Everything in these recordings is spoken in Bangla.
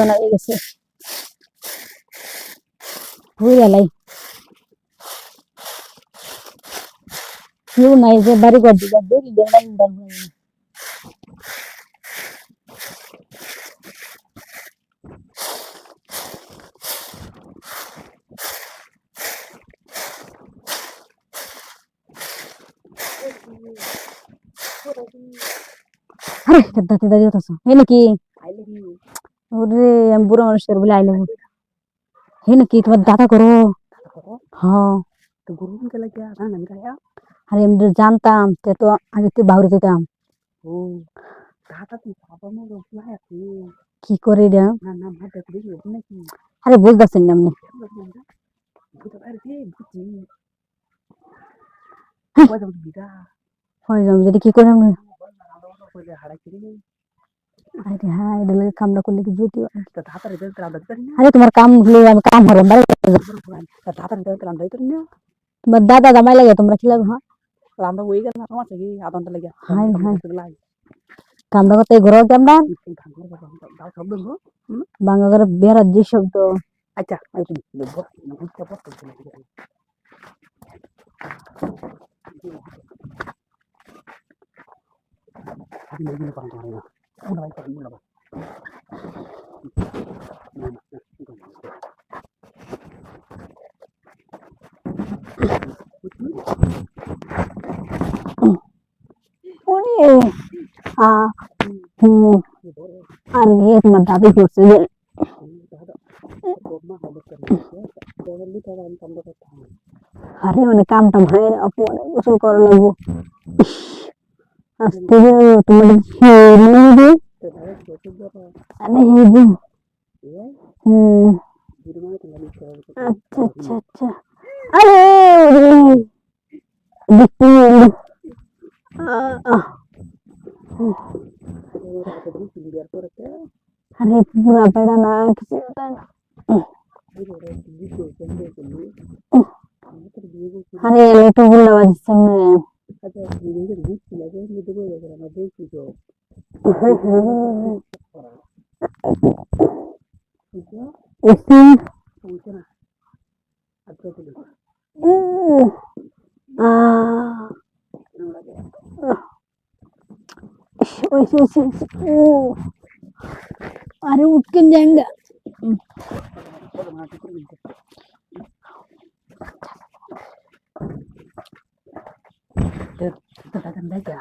জানা হয়ে গেছে বুঝে লাই কেউ নাই যে বাড়ি ঘর দিবা দেখি দেখলাম আরে দাঁতে দাঁড়িয়ে আছে হে নাকি ওরে আমি বুড়ো মানুষের বলে আইলে হে নাকি তোমার দাদা করো হ্যাঁ তো গরু কে লাগে না না গায়া আরে আমি জানতাম তে তো আগে তো বাহুরে যেতাম ও দাদা তুই বাবা মো রসলা আছে কি করে রে না না মা দেখি দেখি নাকি আরে বুঝতেছেন না আপনি বুঝতে পারছি বুঝছি কই দাও বিদা হয় যাম যদি কি করে আমি কই হাড়া কিরে আরে হ্যাঁ এটা লাগে কামটা করলে কি জুতি তা দাদারে দেন কাম দাও না আরে তোমার কাম হলে আমি কাম হলাম বাড়ি তা দাদারে দেন কাম দাও না তোমার দাদা জামাই লাগে তোমরা কি লাগো হ্যাঁ আমরা ওই গেল না তোমার থেকে আদনটা লাগে হাই হাই লাই কামটা করতে ঘর কেমন দাও সব দেন বাংলা করে বেড়ার যে শব্দ আচ্ছা আমি বুঝতে পারছি আমি এগুলো পারবো না ওটা ভাই পারবো না ওরে আর নিয়ে তোমার দাদি করছে যে আরে মানে কামটা ভাইয়ের আপু অনেক গোসল করা লাগবো আস্তে তোমার হেবি আরে হেবি আচ্ছা আচ্ছা আচ্ছা আরে দেখতে আরে পুরা বেড়া না কিছু আরে লেটু গুলা বাজছে সামনে अरे उठ के जाएंगे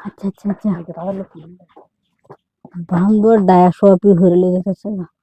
अच्छा अच्छा अच्छा भांगो डाया शॉप ही हो रही है